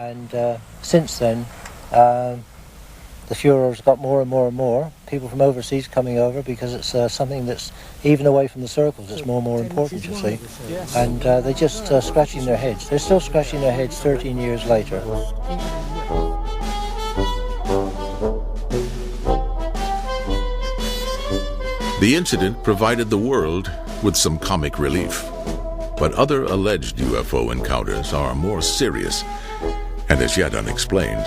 And since then, the furor's got more and more and more. People from overseas coming over because it's something that's, even away from the circles, it's more and more important, you see. And they're just scratching their heads. They're still scratching their heads 13 years later. The incident provided the world with some comic relief. But other alleged UFO encounters are more serious and as yet unexplained.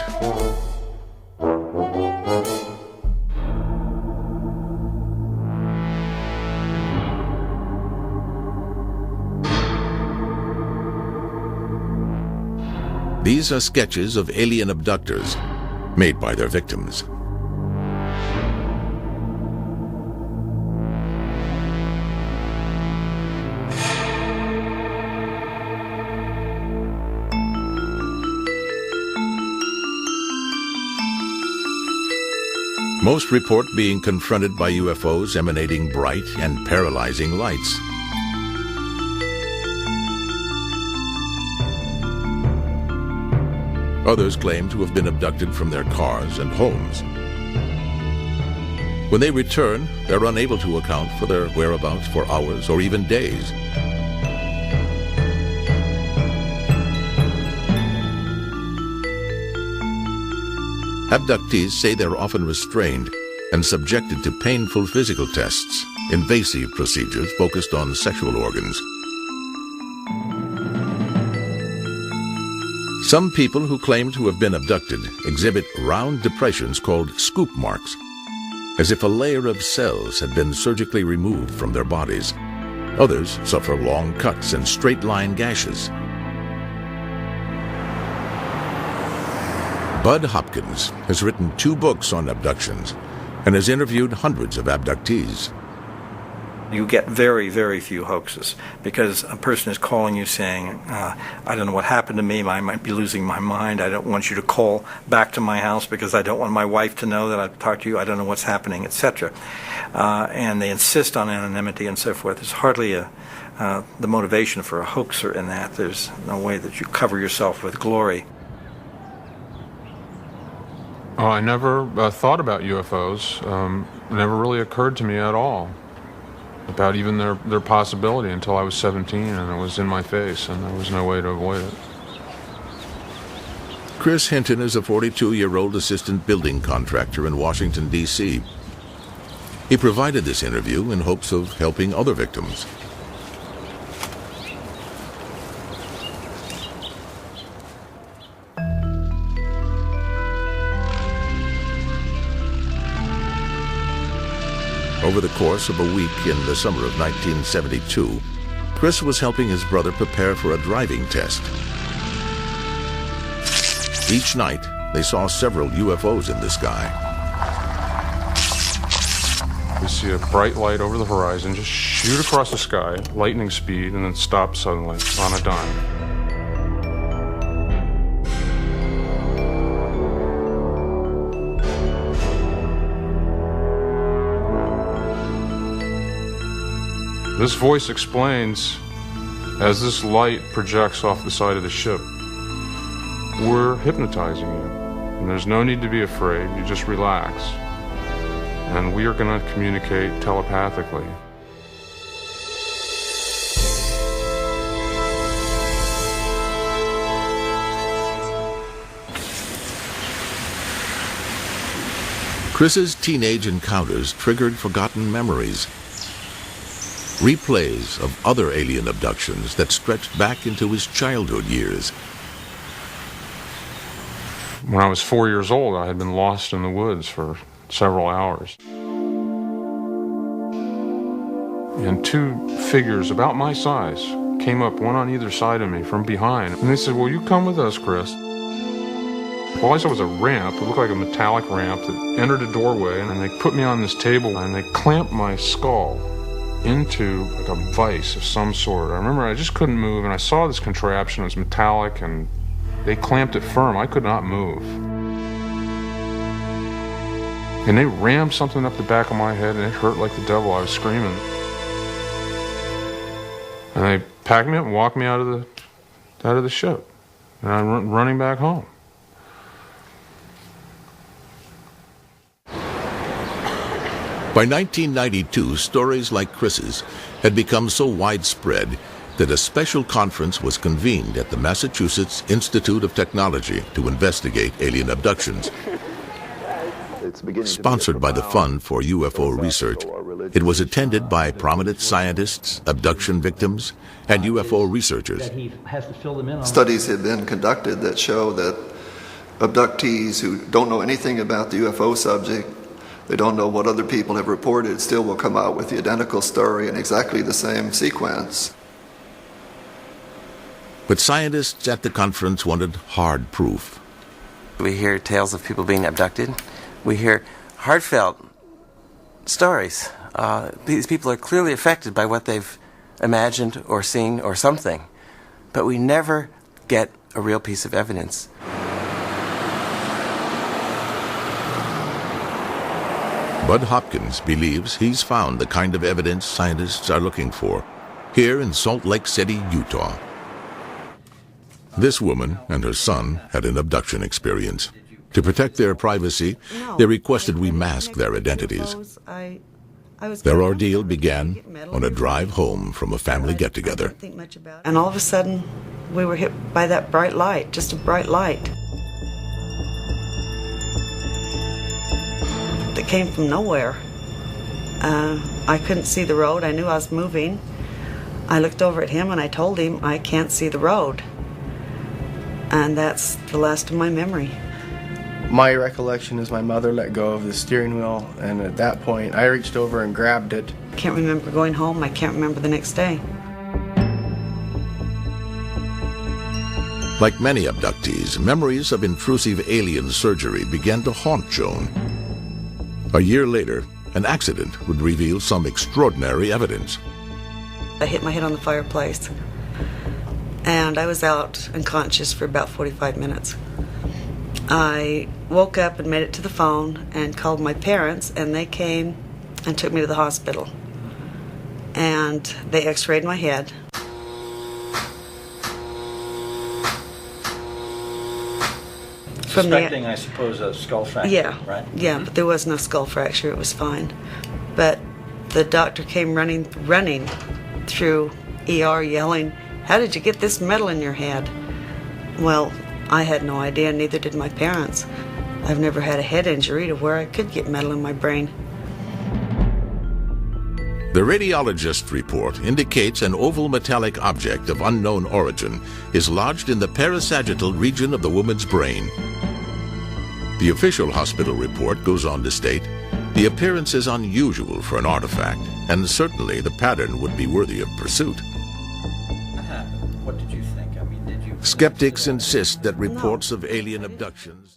These are sketches of alien abductors made by their victims. Most report being confronted by UFOs emanating bright and paralyzing lights. Others claim to have been abducted from their cars and homes. When they return, they're unable to account for their whereabouts for hours or even days. Abductees say they're often restrained and subjected to painful physical tests, invasive procedures focused on sexual organs. Some people who claim to have been abducted exhibit round depressions called scoop marks, as if a layer of cells had been surgically removed from their bodies. Others suffer long cuts and straight-line gashes. Bud Hopkins has written 2 books on abductions and has interviewed hundreds of abductees. You get very, very few hoaxes because a person is calling you saying, I don't know what happened to me, I might be losing my mind, I don't want you to call back to my house because I don't want my wife to know that I've talked to you, I don't know what's happening, etc. And they insist on anonymity and so forth. There's hardly the motivation for a hoaxer in that. There's no way that you cover yourself with glory. I never thought about UFOs. It never really occurred to me at all about even their possibility until I was 17 and it was in my face and there was no way to avoid it. Chris Hinton is a 42-year-old assistant building contractor in Washington, D.C. He provided this interview in hopes of helping other victims. Over the course of a week in the summer of 1972, Chris was helping his brother prepare for a driving test. Each night, they saw several UFOs in the sky. We see a bright light over the horizon just shoot across the sky, lightning speed, and then stop suddenly on a dime. This voice explains, as this light projects off the side of the ship, we're hypnotizing you. And there's no need to be afraid, you just relax. And we are going to communicate telepathically. Chris's teenage encounters triggered forgotten memories. Replays of other alien abductions that stretched back into his childhood years. When I was 4 years old, I had been lost in the woods for several hours. And 2 figures about my size came up, one on either side of me from behind. And they said, "Will you come with us, Chris?" All I saw was a ramp. It looked like a metallic ramp that entered a doorway, and they put me on this table and they clamped my skull into like a vice of some sort. I remember I just couldn't move, and I saw this contraption. It was metallic, and they clamped it firm. I could not move. And they rammed something up the back of my head, and it hurt like the devil. I was screaming. And they packed me up and walked me out of the ship. and I'm running back home. By 1992, stories like Chris's had become so widespread that a special conference was convened at the Massachusetts Institute of Technology to investigate alien abductions. Sponsored by the Fund for UFO Research, it was attended by prominent scientists, abduction victims, and UFO researchers. Studies have been conducted that show that abductees who don't know anything about the UFO subject, they don't know what other people have reported, still will come out with the identical story in exactly the same sequence. But scientists at the conference wanted hard proof. We hear tales of people being abducted. We hear heartfelt stories. These people are clearly affected by what they've imagined or seen or something. But we never get a real piece of evidence. Bud Hopkins believes he's found the kind of evidence scientists are looking for here in Salt Lake City, Utah. This woman and her son had an abduction experience. To protect their privacy, they requested we mask their identities. Their ordeal began on a drive home from a family get-together. And all of a sudden, we were hit by that bright light, just a bright light. That came from nowhere. I couldn't see the road. I knew I was moving. I looked over at him and I told him I can't see the road. And that's the last of my memory. My recollection is my mother let go of the steering wheel, and at that point I reached over and grabbed it. I can't remember going home. I can't remember the next day. Like many abductees, memories of intrusive alien surgery began to haunt Joan. A year later, an accident would reveal some extraordinary evidence. I hit my head on the fireplace, and I was out unconscious for about 45 minutes. I woke up and made it to the phone and called my parents, and they came and took me to the hospital. And they x-rayed my head. Suspecting, I suppose, a skull fracture, yeah, right? Yeah, but there was no skull fracture. It was fine. But the doctor came running through ER yelling, "How did you get this metal in your head?" Well, I had no idea, neither did my parents. I've never had a head injury to where I could get metal in my brain. The radiologist's report indicates an oval metallic object of unknown origin is lodged in the parasagittal region of the woman's brain. The official hospital report goes on to state, the appearance is unusual for an artifact, and certainly the pattern would be worthy of pursuit. What did you think? I mean, did you... Skeptics insist that reports of alien abductions